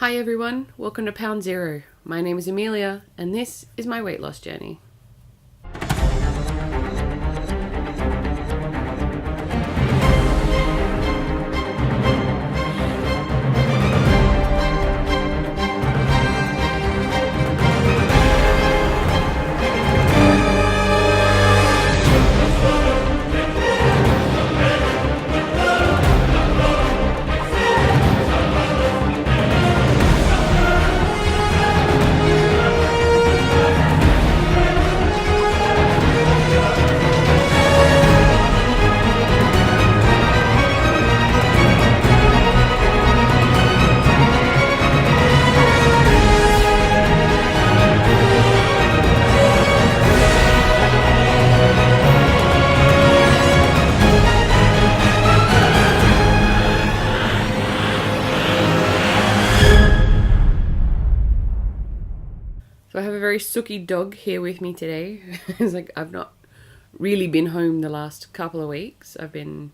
Hi everyone, welcome to Pound Zero. My name is Amelia and this is my weight loss journey. So I have a very sooky dog here with me today. It's like I've not really been home the last couple of weeks. I've been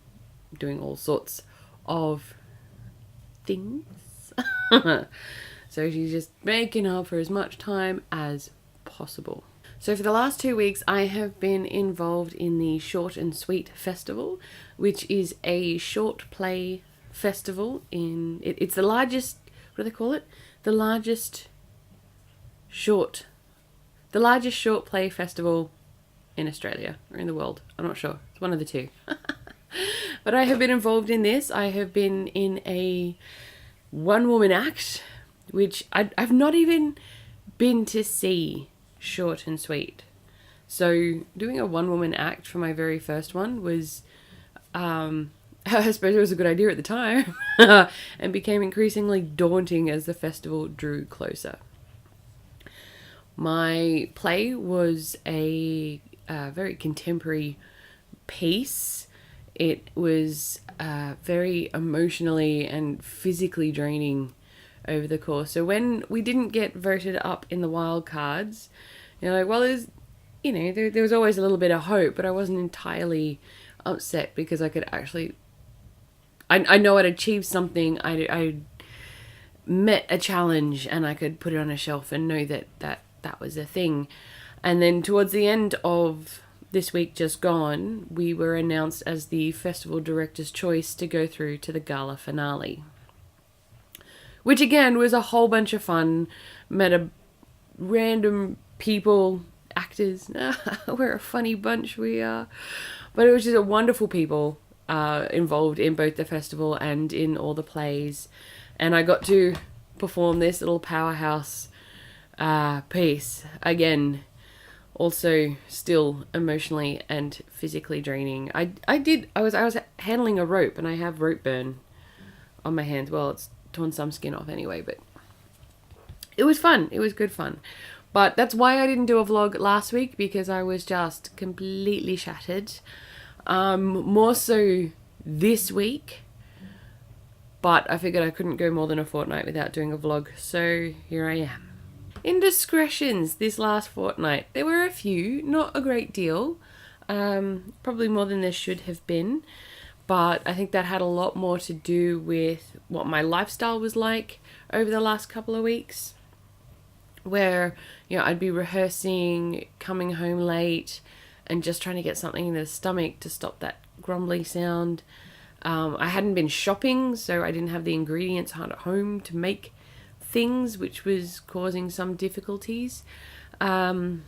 doing all sorts of things. So she's just making up for as much time as possible. So for the last 2 weeks, I have been involved in the Short+Sweet Festival, which is a short play festival it's the largest, what do they call it? The largest short play festival in Australia or in the world. I'm not sure. It's one of the two. But I have been involved in this. I have been in a one-woman act, which I've not even been to see Short+Sweet. So doing a one-woman act for my very first one was, I suppose it was a good idea at the time, and became increasingly daunting as the festival drew closer. My play was a very contemporary piece. It was very emotionally and physically draining over the course. So when we didn't get voted up in the wild cards, there was always a little bit of hope, but I wasn't entirely upset because I could actually, I know I'd achieved something. I met a challenge and I could put it on a shelf and know that was a thing. And then towards the end of this week just gone, we were announced as the festival director's choice to go through to the gala finale, which again was a whole bunch of fun. Met a random people, actors. We're a funny bunch, we are. But it was just a wonderful people involved in both the festival and in all the plays. And I got to perform this little powerhouse piece again, also still emotionally and physically draining. I was handling a rope and I have rope burn on my hands. Well, it's torn some skin off anyway, but it was fun. It was good fun. But that's why I didn't do a vlog last week, because I was just completely shattered. More so this week, but I figured I couldn't go more than a fortnight without doing a vlog, so here I am. Indiscretions this last fortnight. There were a few, not a great deal, probably more than there should have been, but I think that had a lot more to do with what my lifestyle was like over the last couple of weeks, where I'd be rehearsing, coming home late, and just trying to get something in the stomach to stop that grumbly sound. I hadn't been shopping, so I didn't have the ingredients at home to make things, which was causing some difficulties. So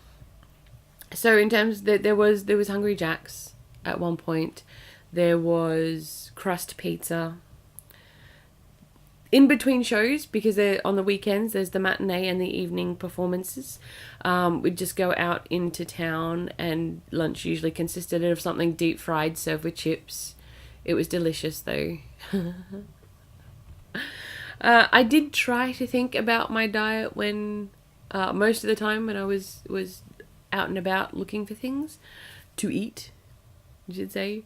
in terms that there was Hungry Jack's at one point. There was crust pizza. In between shows, because they're on the weekends, there's the matinee and the evening performances. We'd just go out into town, and lunch usually consisted of something deep fried served with chips. It was delicious though. I did try to think about my diet when most of the time when I was out and about looking for things to eat, you should say.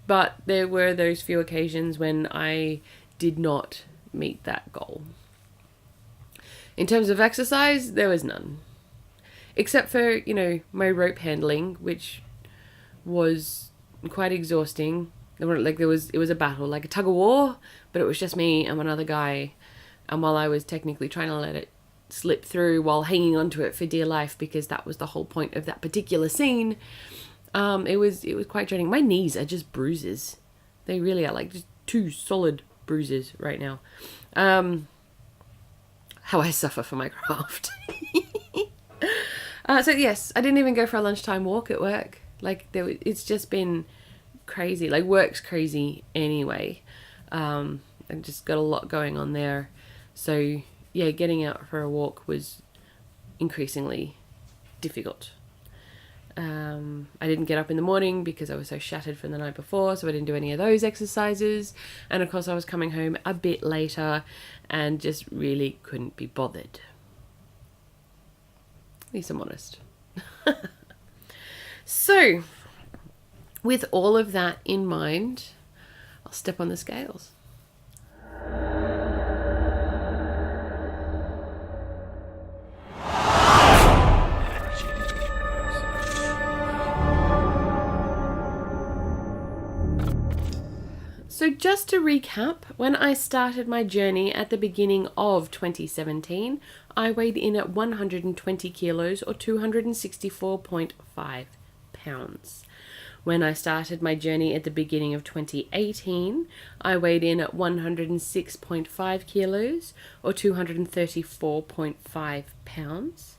But there were those few occasions when I did not meet that goal. In terms of exercise, there was none. Except for, my rope handling, which was quite exhausting. It was a battle, like a tug of war, but it was just me and one other guy And while I was technically trying to let it slip through while hanging onto it for dear life, because that was the whole point of that particular scene, it was quite draining. My knees are just bruises. They really are, like just 2 solid bruises right now. How I suffer for my craft. So yes, I didn't even go for a lunchtime walk at work. Like it's just been crazy. Like work's crazy anyway. I just got a lot going on there. So yeah, getting out for a walk was increasingly difficult. I didn't get up in the morning because I was so shattered from the night before, so I didn't do any of those exercises. And of course I was coming home a bit later and just really couldn't be bothered. At least I'm honest. So, with all of that in mind, I'll step on the scales. So just to recap, when I started my journey at the beginning of 2017, I weighed in at 120 kilos or 264.5 pounds. When I started my journey at the beginning of 2018, I weighed in at 106.5 kilos or 234.5 pounds.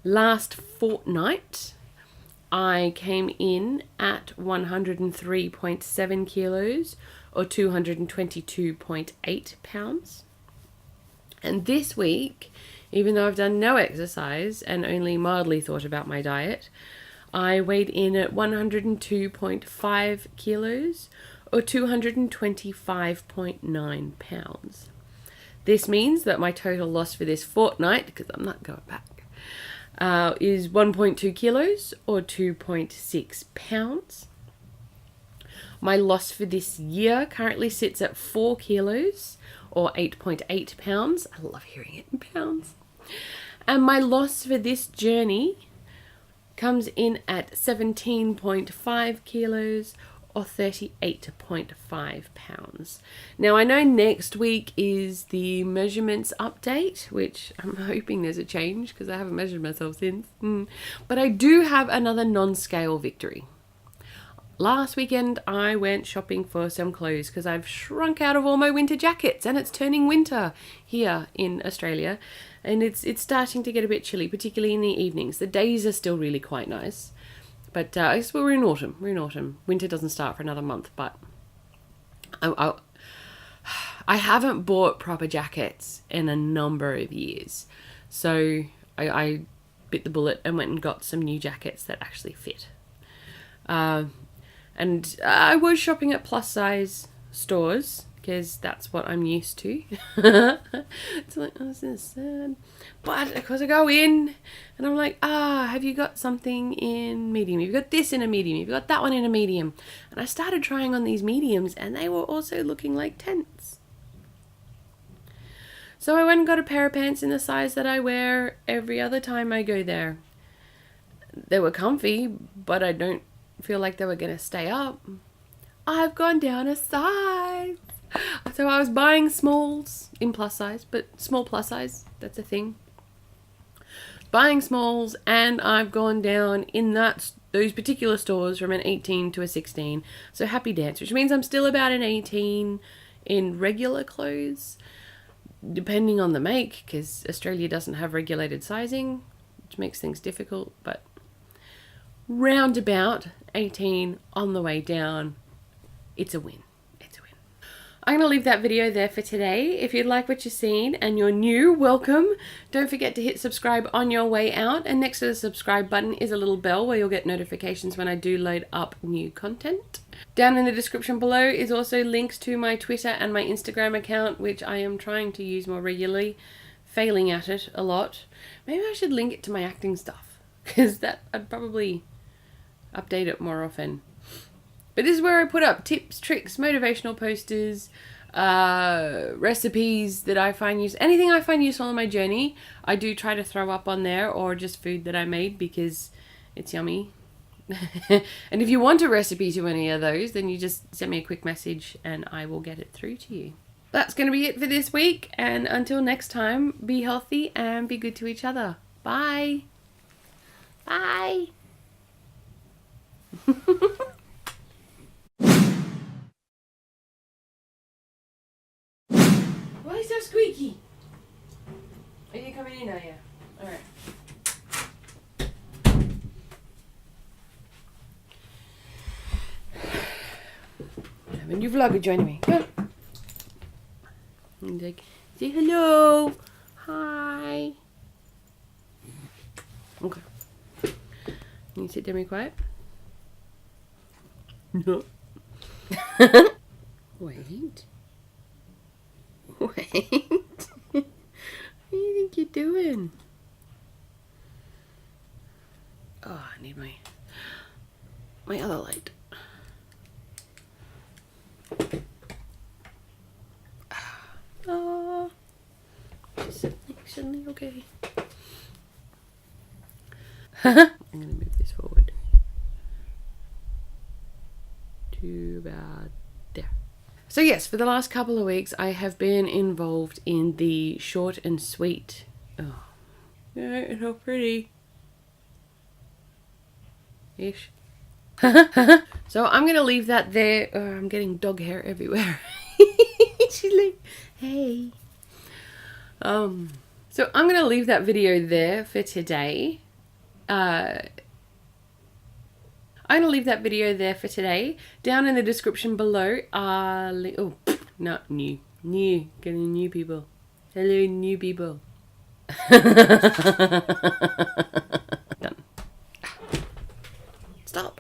Last fortnight, I came in at 103.7 kilos or 222.8 pounds. And this week, even though I've done no exercise and only mildly thought about my diet, I weighed in at 102.5 kilos or 225.9 pounds. This means that my total loss for this fortnight, because I'm not going back, is 1.2 kilos or 2.6 pounds. My loss for this year currently sits at 4 kilos or 8.8 pounds. I love hearing it in pounds. And my loss for this journey comes in at 17.5 kilos or 38.5 pounds. Now I know next week is the measurements update, which I'm hoping there's a change because I haven't measured myself since. But I do have another non-scale victory. Last weekend I went shopping for some clothes because I've shrunk out of all my winter jackets and it's turning winter here in Australia, and it's starting to get a bit chilly, particularly in the evenings. The days are still really quite nice. But I guess we're in autumn. Winter doesn't start for another month, but I haven't bought proper jackets in a number of years. So I bit the bullet and went and got some new jackets that actually fit. And I was shopping at plus size stores because that's what I'm used to. It's like, oh, this is sad. But of course I go in and I'm like, have you got something in medium? You've got this in a medium. You've got that one in a medium. And I started trying on these mediums and they were also looking like tents. So I went and got a pair of pants in the size that I wear every other time I go there. They were comfy, but I don't feel like they were going to stay up. I've gone down a size. So I was buying smalls in plus size, but small plus size, that's a thing. Buying smalls, and I've gone down in those particular stores from an 18 to a 16. So happy dance, which means I'm still about an 18 in regular clothes, depending on the make, because Australia doesn't have regulated sizing, which makes things difficult, but roundabout 18 on the way down. It's a win. I'm going to leave that video there for today. If you like what you've seen and you're new, welcome. Don't forget to hit subscribe on your way out. And next to the subscribe button is a little bell where you'll get notifications when I do load up new content. Down in the description below is also links to my Twitter and my Instagram account, which I am trying to use more regularly, failing at it a lot. Maybe I should link it to my acting stuff, because I'd probably update it more often. But this is where I put up tips, tricks, motivational posters, recipes that I find useful. Anything I find useful on my journey, I do try to throw up on there, or just food that I made because it's yummy. And if you want a recipe to any of those, then you just send me a quick message and I will get it through to you. that's going to be it for this week. And until next time, be healthy and be good to each other. Bye. Bye. Why is so squeaky? Are you coming in, are you? Alright. Have a new vlogger joining me. Come on. And like, say hello. Hi. Okay. Can you sit there and be quiet? No. Wait. Wait. What do you think you're doing? Oh, I need my other light. Oh, she's suddenly okay. I'm gonna move this forward to about there. So yes, for the last couple of weeks, I have been involved in the Short and Sweet. Oh, yeah, it's so pretty. Ish. So I'm gonna leave that there. I'm getting dog hair everywhere. She's like, hey. So I'm gonna leave that video there for today. I'm gonna leave that video there for today. Down in the description below oh, not new, getting new people. Hello, new people. Done. Stop.